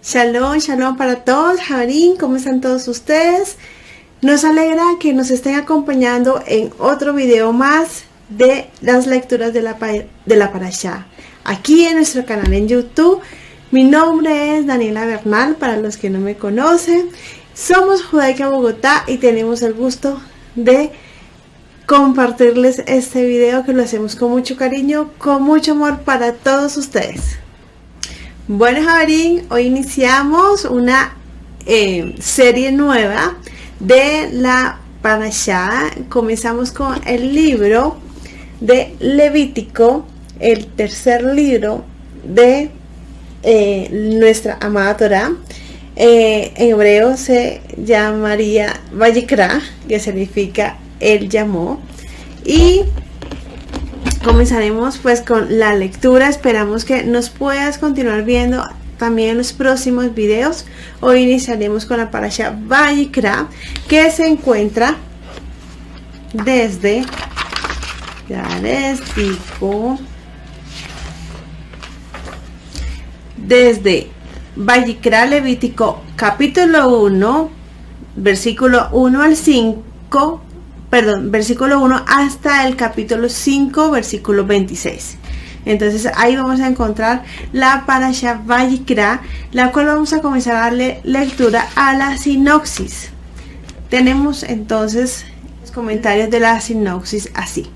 Shalom, shalom para todos. Javerín, ¿cómo están todos ustedes? Nos alegra que nos estén acompañando en otro video más de las lecturas de la Parashá. Aquí en nuestro canal en YouTube. Mi nombre es Daniela Bernal, para los que no me conocen. Somos Judaica Bogotá y tenemos el gusto de compartirles este video que lo hacemos con mucho cariño, con mucho amor para todos ustedes. Bueno, Javerín, hoy iniciamos una serie nueva de la Parashá. Comenzamos con el libro de Levítico, el tercer libro de nuestra amada Torá. En hebreo se llamaría Vayikra, que significa Él llamó. Y comenzaremos pues con la lectura. Esperamos que nos puedas continuar viendo también en los próximos videos. Hoy iniciaremos con la Parashá Vayikra, que se encuentra desde, ya les digo, desde Vayikra Levítico capítulo 1, versículo 1 al 5, versículo 1 hasta el capítulo 5, versículo 26. Entonces ahí vamos a encontrar la Parashá Vayikra, la cual vamos a comenzar a darle lectura a la sinopsis. Tenemos entonces los comentarios de la sinopsis así.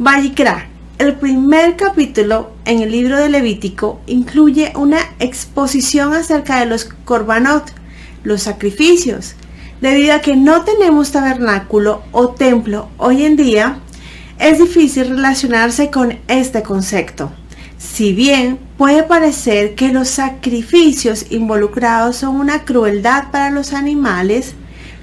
Vayikra, el primer capítulo en el libro de Levítico, incluye una exposición acerca de los korbanot, los sacrificios. Debido a que no tenemos tabernáculo o templo hoy en día, es difícil relacionarse con este concepto. Si bien puede parecer que los sacrificios involucrados son una crueldad para los animales,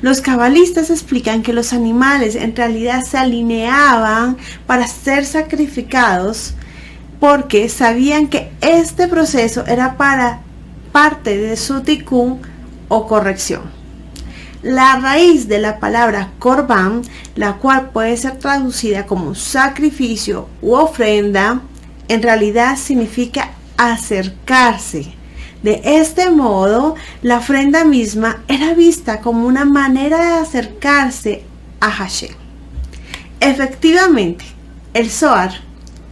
los cabalistas explican que los animales en realidad se alineaban para ser sacrificados porque sabían que este proceso era para parte de su tikkun o corrección. La raíz de la palabra korban, la cual puede ser traducida como sacrificio u ofrenda, en realidad significa acercarse. De este modo, la ofrenda misma era vista como una manera de acercarse a Hashem. Efectivamente, el Zohar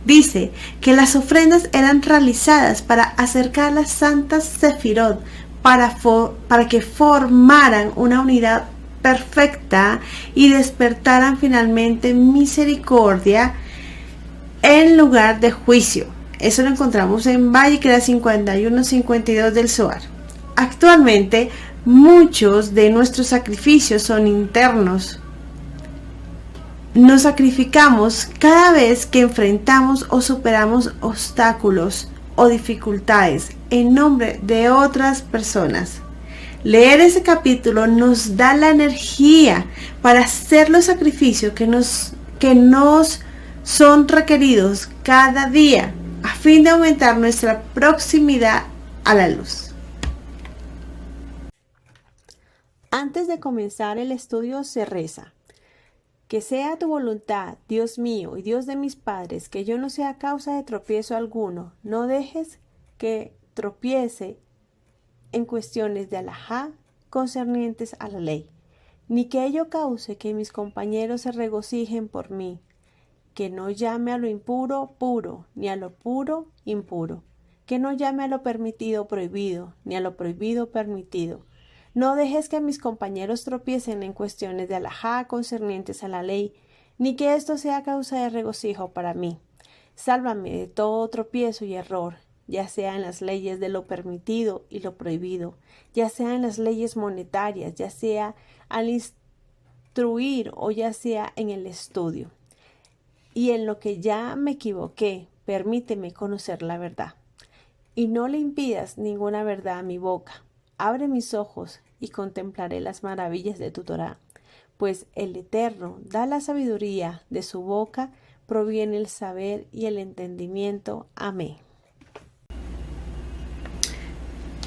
dice que las ofrendas eran realizadas para acercar las santas Sefirot, para que formaran una unidad perfecta y despertaran finalmente misericordia en lugar de juicio. Eso lo encontramos en Vayikra 51-52 del Zohar. Actualmente, muchos de nuestros sacrificios son internos. Nos sacrificamos cada vez que enfrentamos o superamos obstáculos o dificultades en nombre de otras personas. Leer ese capítulo nos da la energía para hacer los sacrificios que nos son requeridos cada día, a fin de aumentar nuestra proximidad a la luz. Antes de comenzar el estudio se reza: que sea tu voluntad, Dios mío y Dios de mis padres, que yo no sea causa de tropiezo alguno. No dejes que tropiece en cuestiones de alajá concernientes a la ley, ni que ello cause que mis compañeros se regocijen por mí. Que no llame a lo impuro puro, ni a lo puro impuro. Que no llame a lo permitido prohibido, ni a lo prohibido permitido. No dejes que mis compañeros tropiecen en cuestiones de alajá concernientes a la ley, ni que esto sea causa de regocijo para mí. Sálvame de todo tropiezo y error, ya sea en las leyes de lo permitido y lo prohibido, ya sea en las leyes monetarias, ya sea al instruir o ya sea en el estudio. Y en lo que ya me equivoqué, permíteme conocer la verdad. Y no le impidas ninguna verdad a mi boca. Abre mis ojos y contemplaré las maravillas de tu Torá. Pues el Eterno da la sabiduría, de su boca proviene el saber y el entendimiento. Amén.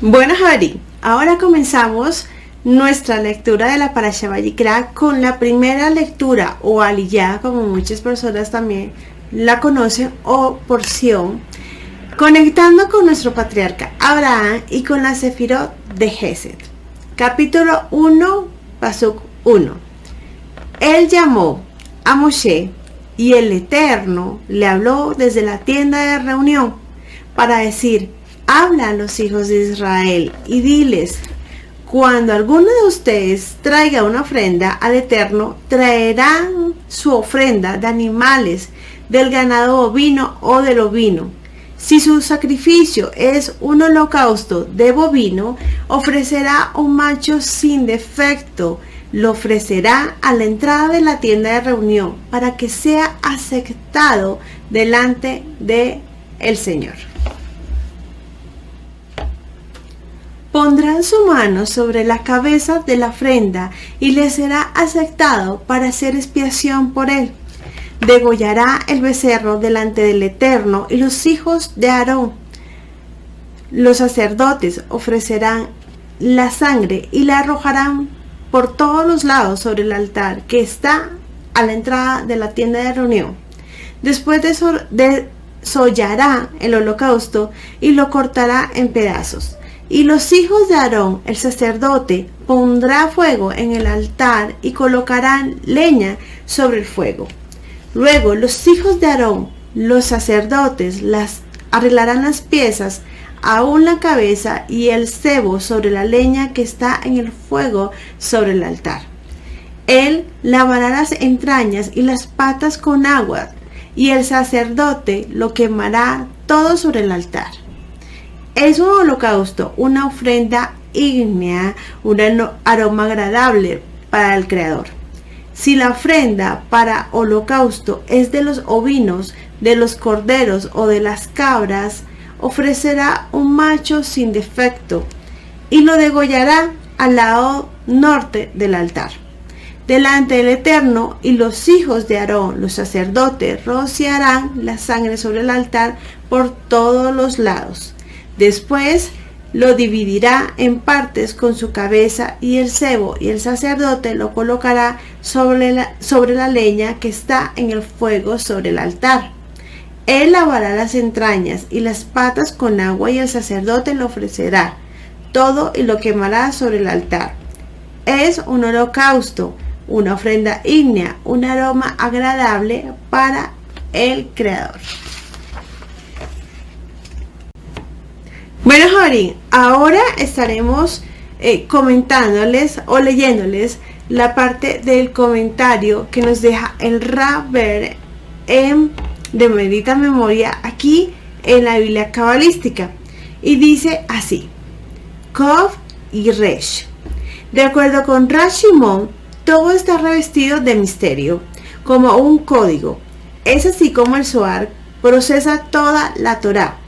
Bueno, Javerín, ahora comenzamos nuestra lectura de la Parashá Vayikra con la primera lectura o aliyá, como muchas personas también la conocen, o porción Conectando con nuestro patriarca Abraham y con la Sefirot de Gesed. Capítulo 1, Pasuk 1. Él llamó a Moshe y el Eterno le habló desde la tienda de reunión para decir: habla a los hijos de Israel y diles: cuando alguno de ustedes traiga una ofrenda al Eterno, traerán su ofrenda de animales, del ganado bovino o del ovino. Si su sacrificio es un holocausto de bovino, ofrecerá un macho sin defecto. Lo ofrecerá a la entrada de la tienda de reunión para que sea aceptado delante de el Señor. Pondrán su mano sobre la cabeza de la ofrenda y le será aceptado para hacer expiación por él. Degollará el becerro delante del Eterno y los hijos de Aarón, los sacerdotes, ofrecerán la sangre y la arrojarán por todos los lados sobre el altar que está a la entrada de la tienda de reunión. Después desollará el holocausto y lo cortará en pedazos. Y los hijos de Aarón, el sacerdote, pondrá fuego en el altar y colocarán leña sobre el fuego. Luego los hijos de Aarón, los sacerdotes, arreglarán las piezas, aún la cabeza y el cebo sobre la leña que está en el fuego sobre el altar. Él lavará las entrañas y las patas con agua, y el sacerdote lo quemará todo sobre el altar. Es un holocausto, una ofrenda ígnea, un aroma agradable para el Creador. Si la ofrenda para holocausto es de los ovinos, de los corderos o de las cabras, ofrecerá un macho sin defecto y lo degollará al lado norte del altar, delante del Eterno, y los hijos de Aarón, los sacerdotes, rociarán la sangre sobre el altar por todos los lados. Después lo dividirá en partes con su cabeza y el cebo, y el sacerdote lo colocará sobre la leña que está en el fuego sobre el altar. Él lavará las entrañas y las patas con agua, y el sacerdote lo ofrecerá todo y lo quemará sobre el altar. Es un holocausto, una ofrenda ígnea, un aroma agradable para el Creador. Bueno, Jorín, ahora estaremos comentándoles o leyéndoles la parte del comentario que nos deja el Raber de Bendita Memoria aquí en la Biblia cabalística, y dice así: Kov y Resh. De acuerdo con Rav Shimon, todo está revestido de misterio, como un código. Es así como el Zohar procesa toda la Torá,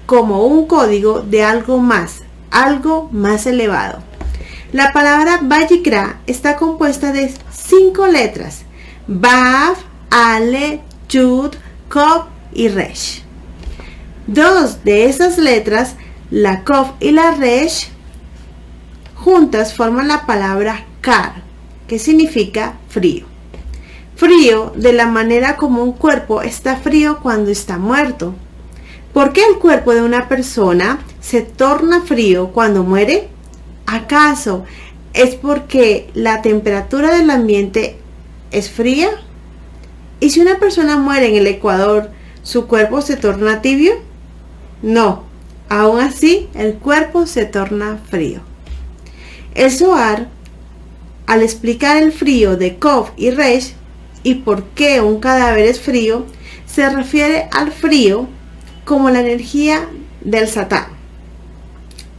como un código de algo más elevado. La palabra Vayikra está compuesta de 5 letras: Vav, Ale, Yud, Kov y Resh. 2 de esas letras, la Kov y la Resh, juntas forman la palabra Kar, que significa frío. Frío de la manera como un cuerpo está frío cuando está muerto. ¿Por qué el cuerpo de una persona se torna frío cuando muere? ¿Acaso es porque la temperatura del ambiente es fría? ¿Y si una persona muere en el Ecuador, su cuerpo se torna tibio? No, aún así el cuerpo se torna frío. El Zohar, al explicar el frío de Kov y Resh y por qué un cadáver es frío, se refiere al frío como la energía del Satán.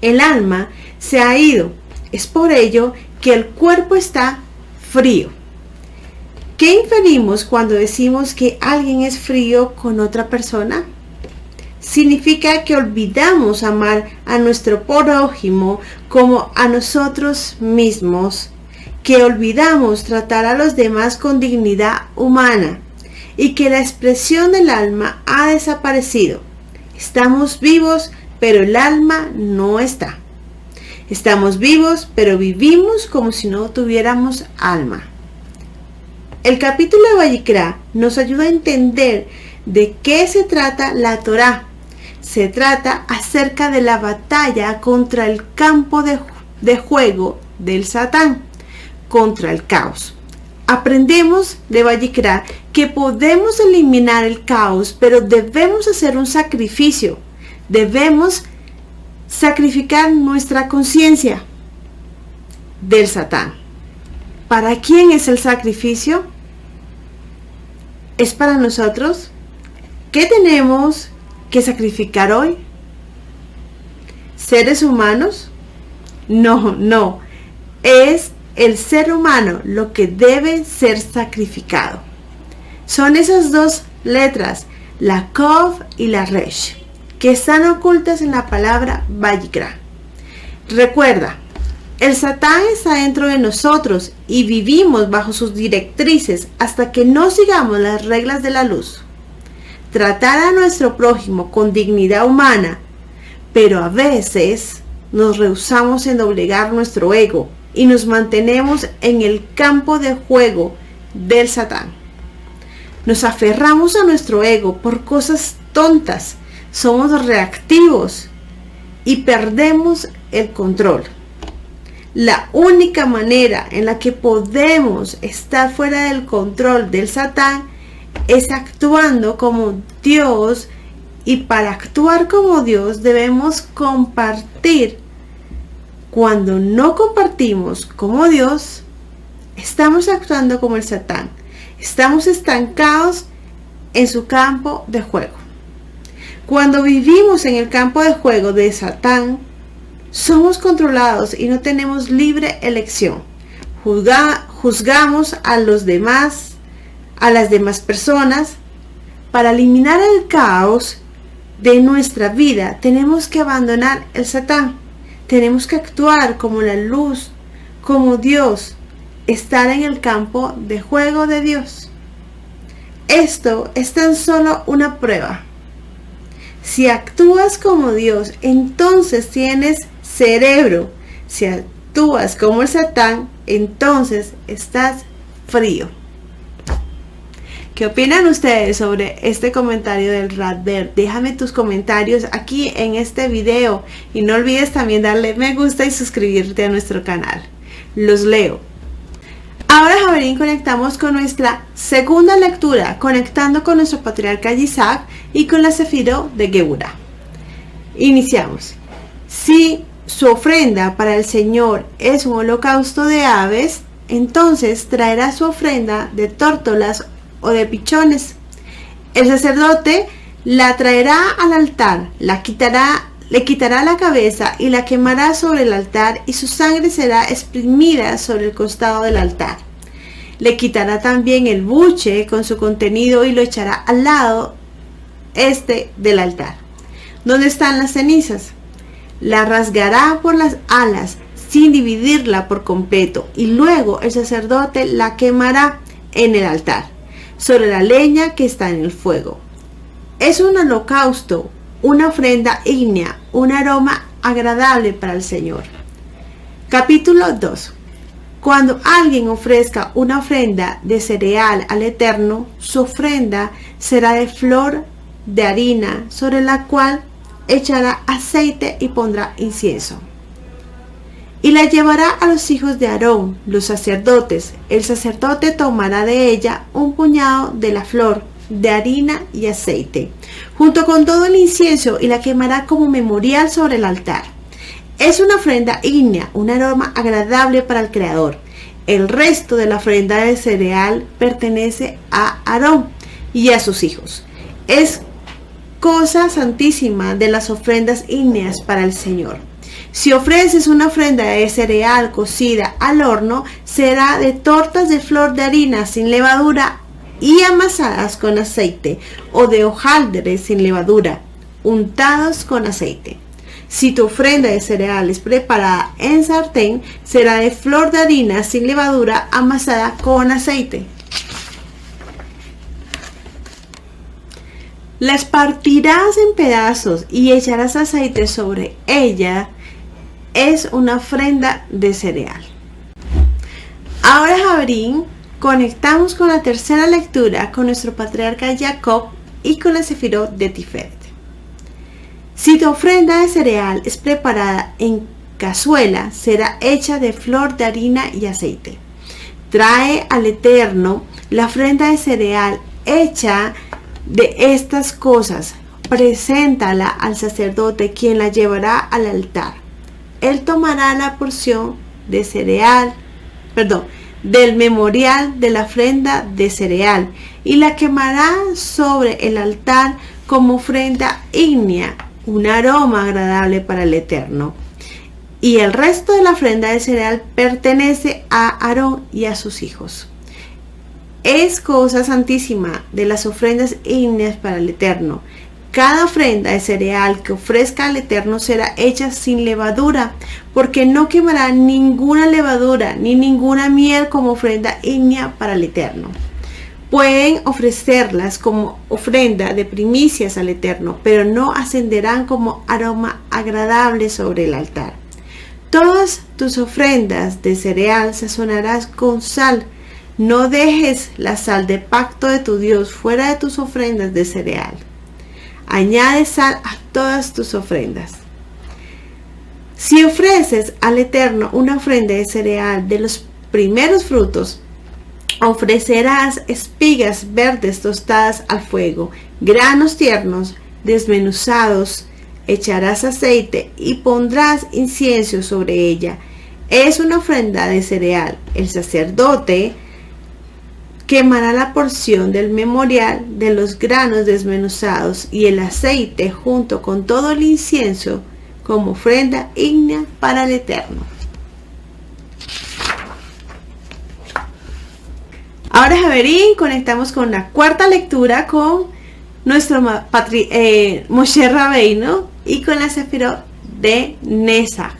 El alma se ha ido, es por ello que el cuerpo está frío. ¿Qué inferimos cuando decimos que alguien es frío con otra persona? Significa que olvidamos amar a nuestro prójimo como a nosotros mismos, que olvidamos tratar a los demás con dignidad humana y que la expresión del alma ha desaparecido. Estamos vivos, pero el alma no está. Estamos vivos, pero vivimos como si no tuviéramos alma. El capítulo de Vayikra nos ayuda a entender de qué se trata la Torá. Se trata acerca de la batalla contra el campo de juego del Satán, contra el caos. Aprendemos de Vallicrá que podemos eliminar el caos, pero debemos hacer un sacrificio. Debemos sacrificar nuestra conciencia del Satán. ¿Para quién es el sacrificio? ¿Es para nosotros? ¿Qué tenemos que sacrificar hoy? ¿Seres humanos? No. Es el ser humano lo que debe ser sacrificado. Son esas dos letras, la Kov y la Resh, que están ocultas en la palabra Vallicrá. Recuerda, el Satán está dentro de nosotros y vivimos bajo sus directrices hasta que no sigamos las reglas de la luz. Tratar a nuestro prójimo con dignidad humana, pero a veces nos rehusamos en doblegar nuestro ego y nos mantenemos en el campo de juego del Satán. Nos aferramos a nuestro ego por cosas tontas, somos reactivos y perdemos el control. La única manera en la que podemos estar fuera del control del Satán es actuando como Dios, y para actuar como Dios debemos compartir. Cuando no compartimos como Dios, estamos actuando como el Satán. Estamos estancados en su campo de juego. Cuando vivimos en el campo de juego de Satán, somos controlados y no tenemos libre elección. Juzgamos a las demás personas. Para eliminar el caos de nuestra vida, tenemos que abandonar el Satán. Tenemos que actuar como la luz, como Dios, estar en el campo de juego de Dios. Esto es tan solo una prueba. Si actúas como Dios, entonces tienes cerebro. Si actúas como el Satán, entonces estás frío. ¿Qué opinan ustedes sobre este comentario del Radver? Déjame tus comentarios aquí en este video y no olvides también darle me gusta y suscribirte a nuestro canal. Los leo. Ahora, Javerín, conectamos con nuestra segunda lectura, conectando con nuestro patriarca Yitzhak y con la Sefirot de Geburah. Iniciamos. Si su ofrenda para el Señor es un holocausto de aves, entonces traerá su ofrenda de tórtolas o de pichones. El sacerdote la traerá al altar, le quitará la cabeza y la quemará sobre el altar, y su sangre será exprimida sobre el costado del altar. Le quitará también el buche con su contenido y lo echará al lado del altar, donde están las cenizas. La rasgará por las alas sin dividirla por completo, y luego el sacerdote la quemará en el altar, sobre la leña que está en el fuego. Es un holocausto, una ofrenda ígnea, un aroma agradable para el Señor. Capítulo 2. Cuando alguien ofrezca una ofrenda de cereal al Eterno, su ofrenda será de flor de harina, sobre la cual echará aceite y pondrá incienso. Y la llevará a los hijos de Aarón, los sacerdotes. El sacerdote tomará de ella un puñado de la flor de harina y aceite, junto con todo el incienso, y la quemará como memorial sobre el altar. Es una ofrenda ígnea, un aroma agradable para el Creador. El resto de la ofrenda de cereal pertenece a Aarón y a sus hijos. Es cosa santísima de las ofrendas ígneas para el Señor. Si ofreces una ofrenda de cereal cocida al horno, será de tortas de flor de harina sin levadura y amasadas con aceite, o de hojaldres sin levadura, untados con aceite. Si tu ofrenda de cereal es preparada en sartén, será de flor de harina sin levadura amasada con aceite. Las partirás en pedazos y echarás aceite sobre ella. Es una ofrenda de cereal. Ahora, Javerín, conectamos con la tercera lectura con nuestro patriarca Jacob y con la Sefirot de Tiferet. Si tu ofrenda de cereal es preparada en cazuela, será hecha de flor de harina y aceite. Trae al Eterno la ofrenda de cereal hecha de estas cosas. Preséntala al sacerdote, quien la llevará al altar. Él tomará la porción de cereal, del memorial de la ofrenda de cereal y la quemará sobre el altar como ofrenda ígnea, un aroma agradable para el Eterno. Y el resto de la ofrenda de cereal pertenece a Aarón y a sus hijos. Es cosa santísima de las ofrendas ígneas para el Eterno. Cada ofrenda de cereal que ofrezca al Eterno será hecha sin levadura, porque no quemará ninguna levadura ni ninguna miel como ofrenda ígnea para el Eterno. Pueden ofrecerlas como ofrenda de primicias al Eterno, pero no ascenderán como aroma agradable sobre el altar. Todas tus ofrendas de cereal sazonarás con sal. No dejes la sal de pacto de tu Dios fuera de tus ofrendas de cereal. Añade sal a todas tus ofrendas. Si ofreces al Eterno una ofrenda de cereal de los primeros frutos, ofrecerás espigas verdes tostadas al fuego, granos tiernos desmenuzados, echarás aceite y pondrás incienso sobre ella. Es una ofrenda de cereal. El sacerdote quemará la porción del memorial de los granos desmenuzados y el aceite junto con todo el incienso como ofrenda ígnea para el Eterno. Ahora, Javerín, conectamos con la cuarta lectura con nuestro Moshe Rabbeinu y con la Sefirot de Nesach.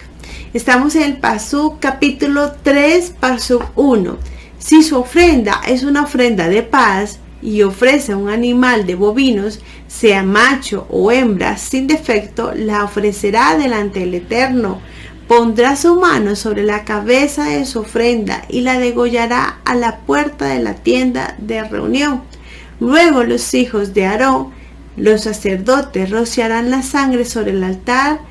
Estamos en el Pasuk capítulo 3, Pasuk 1. Si su ofrenda es una ofrenda de paz y ofrece un animal de bovinos, sea macho o hembra, sin defecto, la ofrecerá delante del Eterno. Pondrá su mano sobre la cabeza de su ofrenda y la degollará a la puerta de la tienda de reunión. Luego los hijos de Aarón, los sacerdotes, rociarán la sangre sobre el altar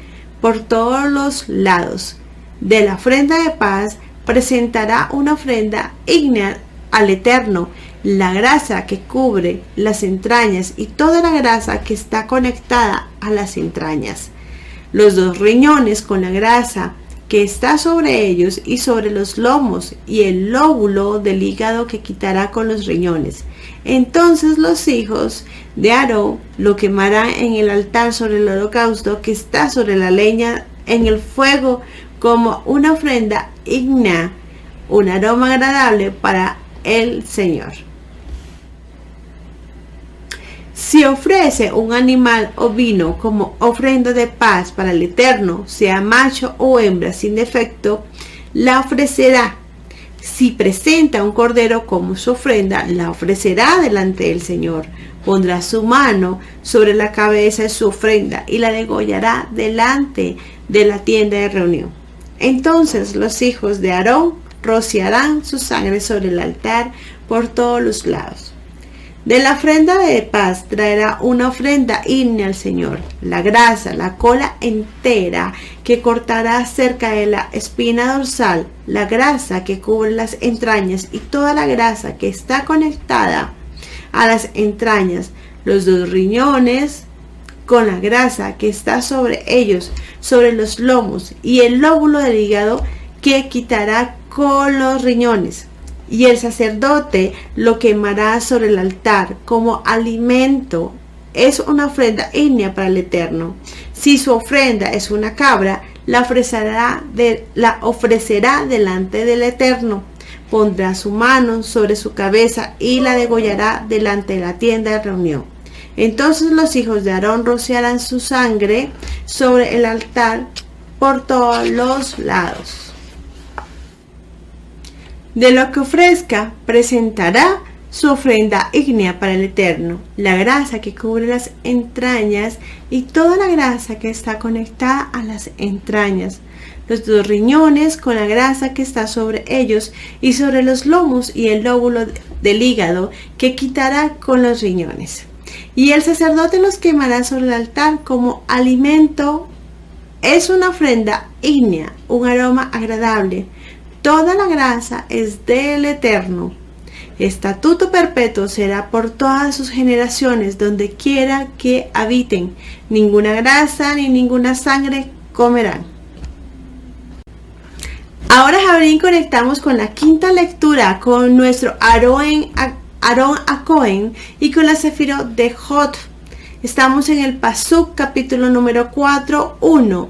por todos los lados. De la ofrenda de paz presentará una ofrenda ígnea al Eterno, la grasa que cubre las entrañas y toda la grasa que está conectada a las entrañas, los 2 riñones con la grasa que está sobre ellos y sobre los lomos, y el lóbulo del hígado que quitará con los riñones. Entonces los hijos de Aarón lo quemarán en el altar sobre el holocausto que está sobre la leña en el fuego como una ofrenda ígnea, un aroma agradable para el Señor. Si ofrece un animal ovino como ofrenda de paz para el Eterno, sea macho o hembra sin defecto, la ofrecerá. Si presenta un cordero como su ofrenda, la ofrecerá delante del Señor. Pondrá su mano sobre la cabeza de su ofrenda y la degollará delante de la tienda de reunión. Entonces los hijos de Aarón rociarán su sangre sobre el altar por todos los lados. De la ofrenda de paz traerá una ofrenda ígnea al Señor, la grasa, la cola entera que cortará cerca de la espina dorsal, la grasa que cubre las entrañas y toda la grasa que está conectada a las entrañas, los 2 riñones con la grasa que está sobre ellos, sobre los lomos, y el lóbulo del hígado que quitará con los riñones. Y el sacerdote lo quemará sobre el altar como alimento. Es una ofrenda ígnea para el Eterno. Si su ofrenda es una cabra, la ofrecerá delante del Eterno. Pondrá su mano sobre su cabeza y la degollará delante de la tienda de reunión. Entonces los hijos de Aarón rociarán su sangre sobre el altar por todos los lados. De lo que ofrezca, presentará su ofrenda ígnea para el Eterno, la grasa que cubre las entrañas y toda la grasa que está conectada a las entrañas, los 2 riñones con la grasa que está sobre ellos y sobre los lomos y el lóbulo del hígado que quitará con los riñones. Y el sacerdote los quemará sobre el altar como alimento. Es una ofrenda ígnea, un aroma agradable. Toda la grasa es del Eterno. Estatuto perpetuo será por todas sus generaciones, donde quiera que habiten. Ninguna grasa ni ninguna sangre comerán. Ahora, Jabrín, conectamos con la quinta lectura, con nuestro Aarón a Cohen y con la Sefirot de Jod. Estamos en el Pasuk, capítulo número 4, 1.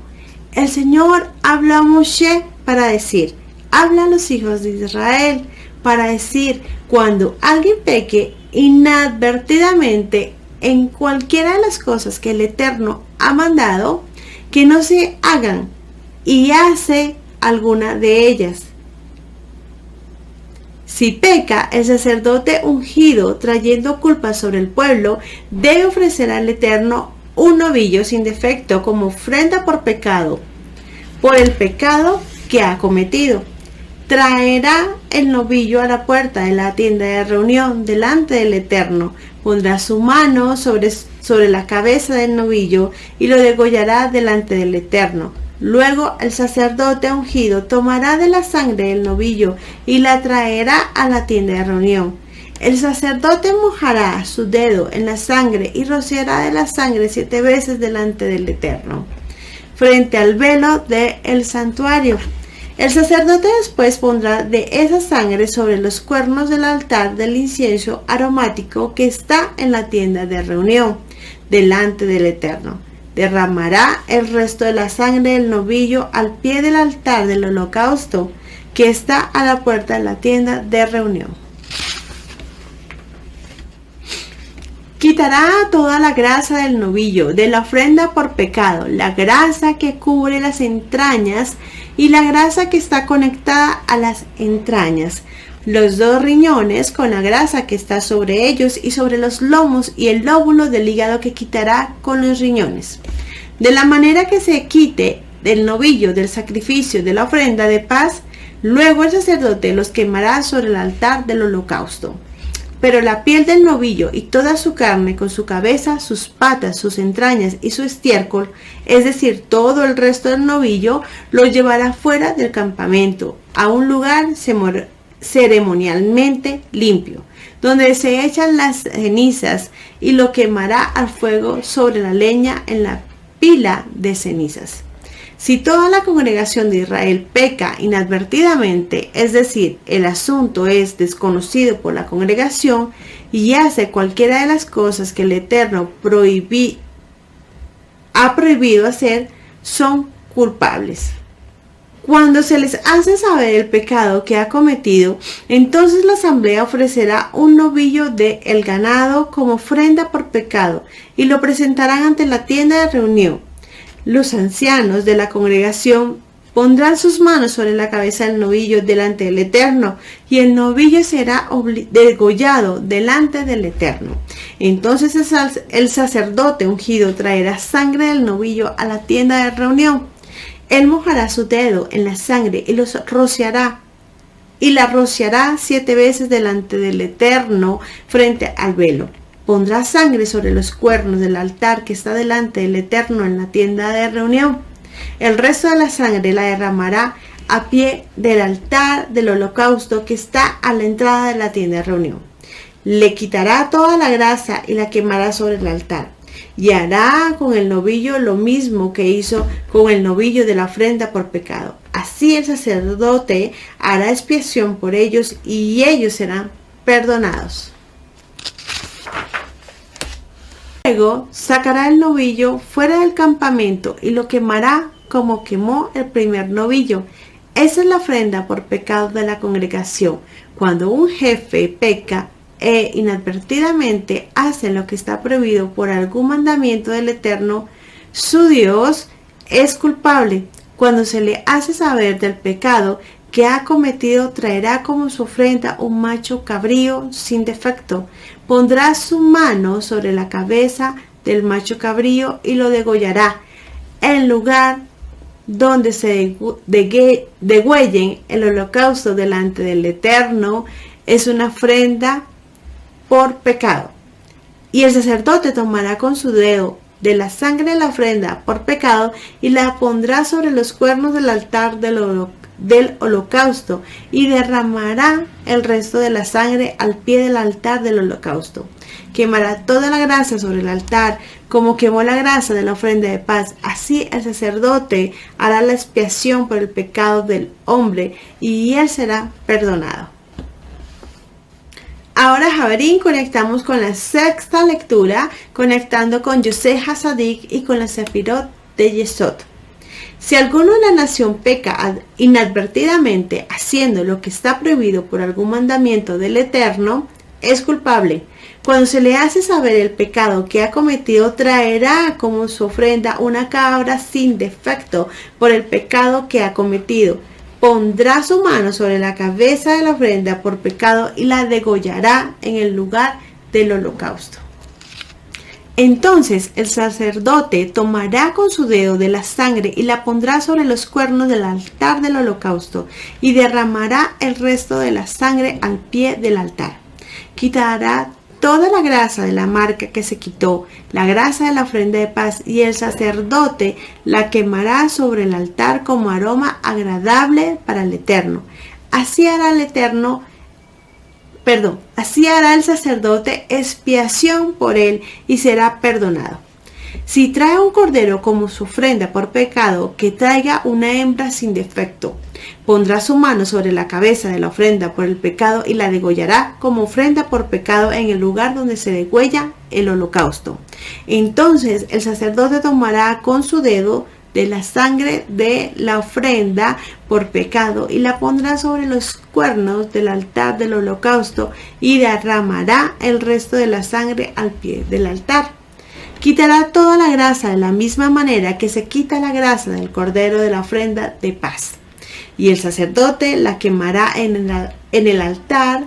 El Señor habla a Moshe para decir, habla a los hijos de Israel para decir, cuando alguien peque inadvertidamente en cualquiera de las cosas que el Eterno ha mandado, que no se hagan y hace alguna de ellas. Si peca, el sacerdote ungido, trayendo culpa sobre el pueblo, debe ofrecer al Eterno un novillo sin defecto como ofrenda por pecado, por el pecado que ha cometido. Traerá el novillo a la puerta de la tienda de reunión delante del Eterno, pondrá su mano sobre la cabeza del novillo y lo degollará delante del Eterno. Luego el sacerdote ungido tomará de la sangre del novillo y la traerá a la tienda de reunión. El sacerdote mojará su dedo en la sangre y rociará de la sangre 7 veces delante del Eterno, frente al velo del santuario. El sacerdote después pondrá de esa sangre sobre los cuernos del altar del incienso aromático que está en la tienda de reunión, delante del Eterno. Derramará el resto de la sangre del novillo al pie del altar del holocausto que está a la puerta de la tienda de reunión. Quitará toda la grasa del novillo, de la ofrenda por pecado, la grasa que cubre las entrañas y la grasa que está conectada a las entrañas, los 2 riñones con la grasa que está sobre ellos y sobre los lomos y el lóbulo del hígado que quitará con los riñones. De la manera que se quite del novillo del sacrificio de la ofrenda de paz, luego el sacerdote los quemará sobre el altar del holocausto. Pero la piel del novillo y toda su carne con su cabeza, sus patas, sus entrañas y su estiércol, es decir, todo el resto del novillo, lo llevará fuera del campamento, a un lugar ceremonialmente limpio, donde se echan las cenizas y lo quemará al fuego sobre la leña en la pila de cenizas. Si toda la congregación de Israel peca inadvertidamente, es decir, el asunto es desconocido por la congregación y hace cualquiera de las cosas que el Eterno ha prohibido hacer, son culpables. Cuando se les hace saber el pecado que ha cometido, entonces la asamblea ofrecerá un novillo del ganado como ofrenda por pecado y lo presentarán ante la tienda de reunión. Los ancianos de la congregación pondrán sus manos sobre la cabeza del novillo delante del Eterno, y el novillo será degollado delante del Eterno. Entonces el sacerdote ungido traerá sangre del novillo a la tienda de reunión. Él mojará su dedo en la sangre y la rociará 7 veces delante del Eterno frente al velo. Pondrá sangre sobre los cuernos del altar que está delante del Eterno en la tienda de reunión. El resto de la sangre la derramará a pie del altar del holocausto que está a la entrada de la tienda de reunión. Le quitará toda la grasa y la quemará sobre el altar. Y hará con el novillo lo mismo que hizo con el novillo de la ofrenda por pecado. Así el sacerdote hará expiación por ellos y ellos serán perdonados. Luego sacará el novillo fuera del campamento y lo quemará como quemó el primer novillo. Esa es la ofrenda por pecado de la congregación. Cuando un jefe peca e inadvertidamente hace lo que está prohibido por algún mandamiento del Eterno, su Dios, es culpable. Cuando se le hace saber del pecado que ha cometido, traerá como su ofrenda un macho cabrío sin defecto. Pondrá su mano sobre la cabeza del macho cabrío y lo degollará. En lugar donde se degüellen el holocausto delante del Eterno, es una ofrenda por pecado. Y el sacerdote tomará con su dedo de la sangre de la ofrenda por pecado y la pondrá sobre los cuernos del altar del holocausto y derramará el resto de la sangre al pie del altar del holocausto. Quemará toda la grasa sobre el altar como quemó la grasa de la ofrenda de paz. Así el sacerdote hará la expiación por el pecado del hombre y él será perdonado. Ahora, Javerín, conectamos con la sexta lectura, conectando con Yosef Hasadik y con la Sefirot de Yesod. Si alguno de la nación peca inadvertidamente haciendo lo que está prohibido por algún mandamiento del Eterno, es culpable. Cuando se le hace saber el pecado que ha cometido, traerá como su ofrenda una cabra sin defecto por el pecado que ha cometido. Pondrá su mano sobre la cabeza de la ofrenda por pecado y la degollará en el lugar del holocausto. Entonces el sacerdote tomará con su dedo de la sangre y la pondrá sobre los cuernos del altar del holocausto y derramará el resto de la sangre al pie del altar. Quitará toda la grasa de la marca que se quitó, la grasa de la ofrenda de paz, y el sacerdote la quemará sobre el altar como aroma agradable para el Eterno. Así hará el sacerdote expiación por él y será perdonado. Si trae un cordero como su ofrenda por pecado, que traiga una hembra sin defecto. Pondrá su mano sobre la cabeza de la ofrenda por el pecado y la degollará como ofrenda por pecado en el lugar donde se degüella el holocausto. Entonces el sacerdote tomará con su dedo de la sangre de la ofrenda por pecado y la pondrá sobre los cuernos del altar del holocausto y derramará el resto de la sangre al pie del altar. Quitará toda la grasa de la misma manera que se quita la grasa del cordero de la ofrenda de paz. Y el sacerdote la quemará en el altar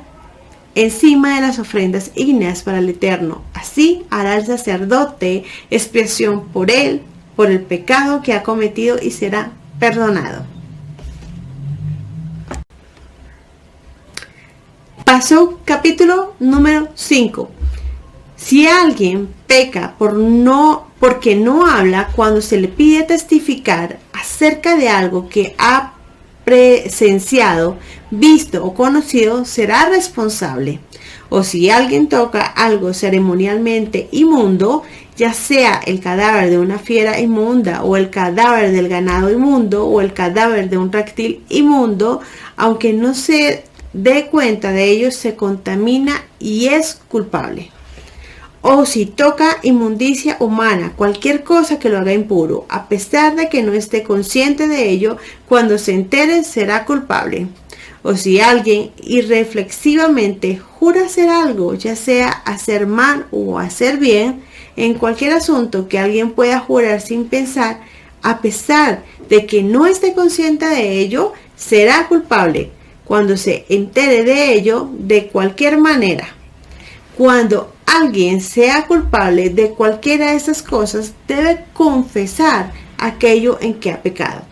encima de las ofrendas ígneas para el Eterno. Así hará el sacerdote expiación por él, por el pecado que ha cometido y será perdonado. Pasó capítulo número 5. Si alguien peca porque no habla cuando se le pide testificar acerca de algo que ha presenciado, visto o conocido, será responsable. O si alguien toca algo ceremonialmente inmundo, ya sea el cadáver de una fiera inmunda o el cadáver del ganado inmundo o el cadáver de un reptil inmundo, aunque no se dé cuenta de ello, se contamina y es culpable. O si toca inmundicia humana, cualquier cosa que lo haga impuro, a pesar de que no esté consciente de ello, cuando se entere será culpable. O si alguien irreflexivamente jura hacer algo, ya sea hacer mal o hacer bien, en cualquier asunto que alguien pueda jurar sin pensar, a pesar de que no esté consciente de ello, será culpable cuando se entere de ello de cualquier manera. Cuando alguien sea culpable de cualquiera de esas cosas, debe confesar aquello en que ha pecado.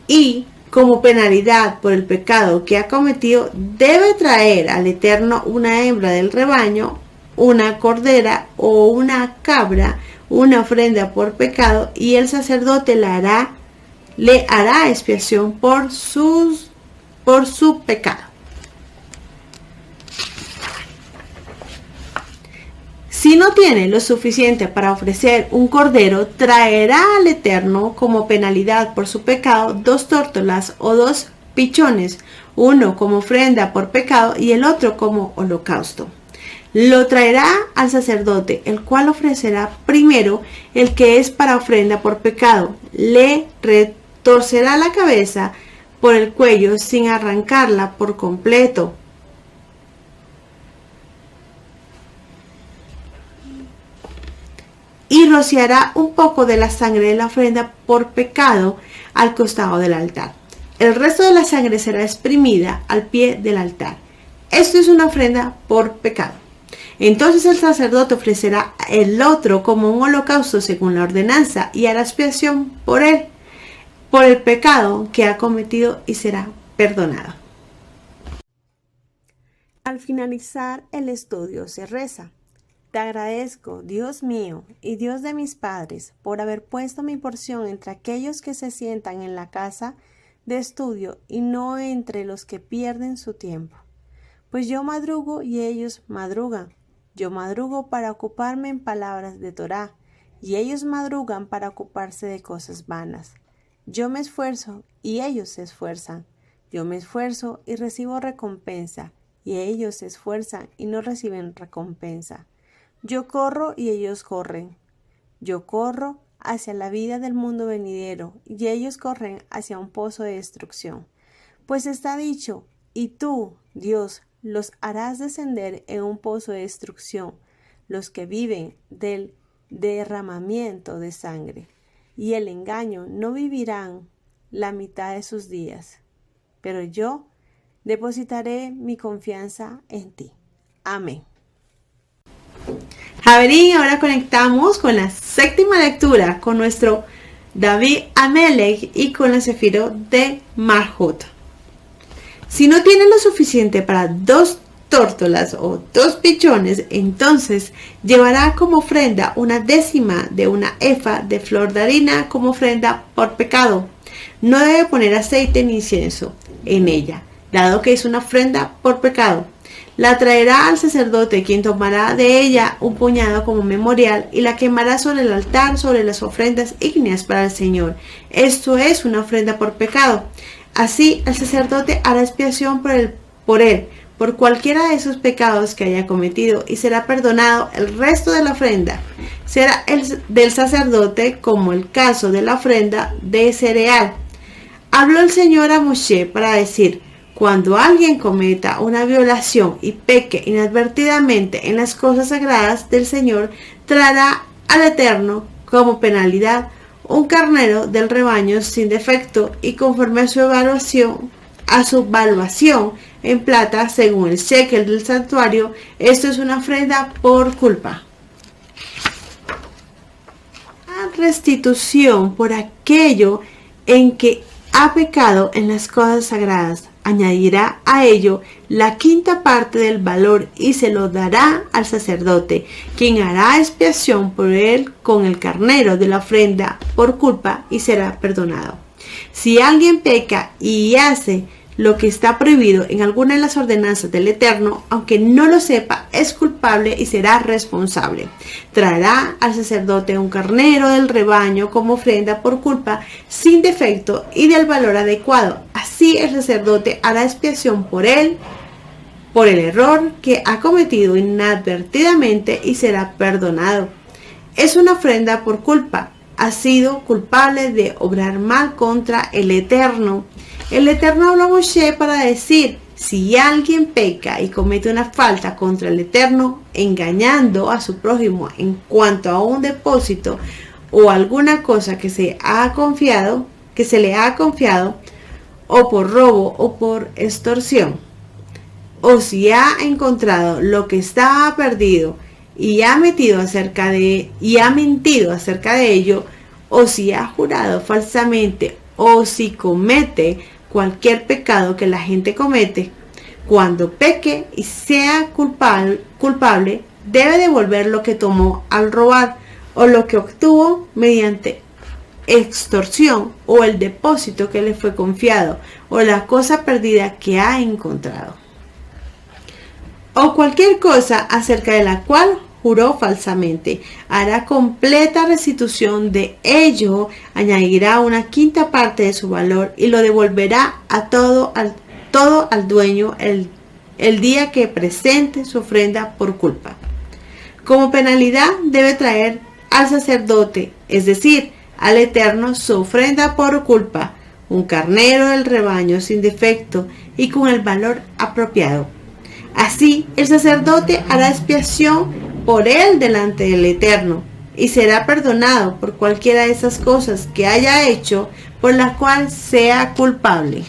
Y como penalidad por el pecado que ha cometido, debe traer al Eterno una hembra del rebaño, una cordera o una cabra, una ofrenda por pecado, y el sacerdote le hará expiación por su pecado. Si no tiene lo suficiente para ofrecer un cordero, traerá al Eterno como penalidad por su pecado 2 tórtolas o 2 pichones, uno como ofrenda por pecado y el otro como holocausto. Lo traerá al sacerdote, el cual ofrecerá primero el que es para ofrenda por pecado. Le retorcerá la cabeza por el cuello sin arrancarla por completo. Y rociará un poco de la sangre de la ofrenda por pecado al costado del altar. El resto de la sangre será exprimida al pie del altar. Esto es una ofrenda por pecado. Entonces el sacerdote ofrecerá el otro como un holocausto según la ordenanza y hará expiación por él, por el pecado que ha cometido y será perdonado. Al finalizar el estudio se reza: Te agradezco, Dios mío y Dios de mis padres, por haber puesto mi porción entre aquellos que se sientan en la casa de estudio y no entre los que pierden su tiempo. Pues yo madrugo y ellos madrugan. Yo madrugo para ocuparme en palabras de Torá, y ellos madrugan para ocuparse de cosas vanas. Yo me esfuerzo y ellos se esfuerzan. Yo me esfuerzo y recibo recompensa, y ellos se esfuerzan y no reciben recompensa. Yo corro y ellos corren. Yo corro hacia la vida del mundo venidero, y ellos corren hacia un pozo de destrucción. Pues está dicho, y tú, Dios, los harás descender en un pozo de destrucción, los que viven del derramamiento de sangre, y el engaño no vivirán la mitad de sus días. Pero yo depositaré mi confianza en ti. Amén. Javerín, ahora conectamos con la séptima lectura con nuestro David Amelech y con la Sefirot de Malhut. Si no tiene lo suficiente para 2 tórtolas o 2 pichones, entonces llevará como ofrenda 1/10 de una efa de flor de harina como ofrenda por pecado. No debe poner aceite ni incienso en ella, dado que es una ofrenda por pecado. La traerá al sacerdote, quien tomará de ella un puñado como memorial y la quemará sobre el altar, sobre las ofrendas ígneas para el Señor. Esto es una ofrenda por pecado. Así el sacerdote hará expiación por él, por cualquiera de esos pecados que haya cometido, y será perdonado. El resto de la ofrenda será del sacerdote, como el caso de la ofrenda de cereal. Habló el Señor a Moshe para decir: cuando alguien cometa una violación y peque inadvertidamente en las cosas sagradas del Señor, traerá al Eterno como penalidad un carnero del rebaño sin defecto y conforme a su valuación en plata según el shekel del santuario. Esto es una ofrenda por culpa. Restitución por aquello en que ha pecado en las cosas sagradas. Añadirá a ello la 5ª parte del valor y se lo dará al sacerdote, quien hará expiación por él con el carnero de la ofrenda por culpa y será perdonado. Si alguien peca y hace lo que está prohibido en alguna de las ordenanzas del Eterno, aunque no lo sepa, es culpable y será responsable. Traerá al sacerdote un carnero del rebaño como ofrenda por culpa, sin defecto y del valor adecuado. Así el sacerdote hará expiación por él, por el error que ha cometido inadvertidamente, y será perdonado. Es una ofrenda por culpa. Ha sido culpable de obrar mal contra el Eterno. El Eterno habló a Moshe para decir: si alguien peca y comete una falta contra el Eterno, engañando a su prójimo en cuanto a un depósito o alguna cosa que se le ha confiado, o por robo o por extorsión, o si ha encontrado lo que estaba perdido y ha mentido acerca de ello, o si ha jurado falsamente, o si comete cualquier pecado que la gente comete, cuando peque y sea culpable, debe devolver lo que tomó al robar, o lo que obtuvo mediante extorsión, o el depósito que le fue confiado, o la cosa perdida que ha encontrado, o cualquier cosa acerca de la cual juró falsamente. Hará completa restitución de ello, añadirá una 5ª parte de su valor y lo devolverá a todo al dueño el día que presente su ofrenda por culpa. Como penalidad debe traer al sacerdote, es decir, al Eterno, su ofrenda por culpa, un carnero del rebaño sin defecto y con el valor apropiado. Así el sacerdote hará expiación por él delante del Eterno y será perdonado por cualquiera de esas cosas que haya hecho por la cual sea culpable.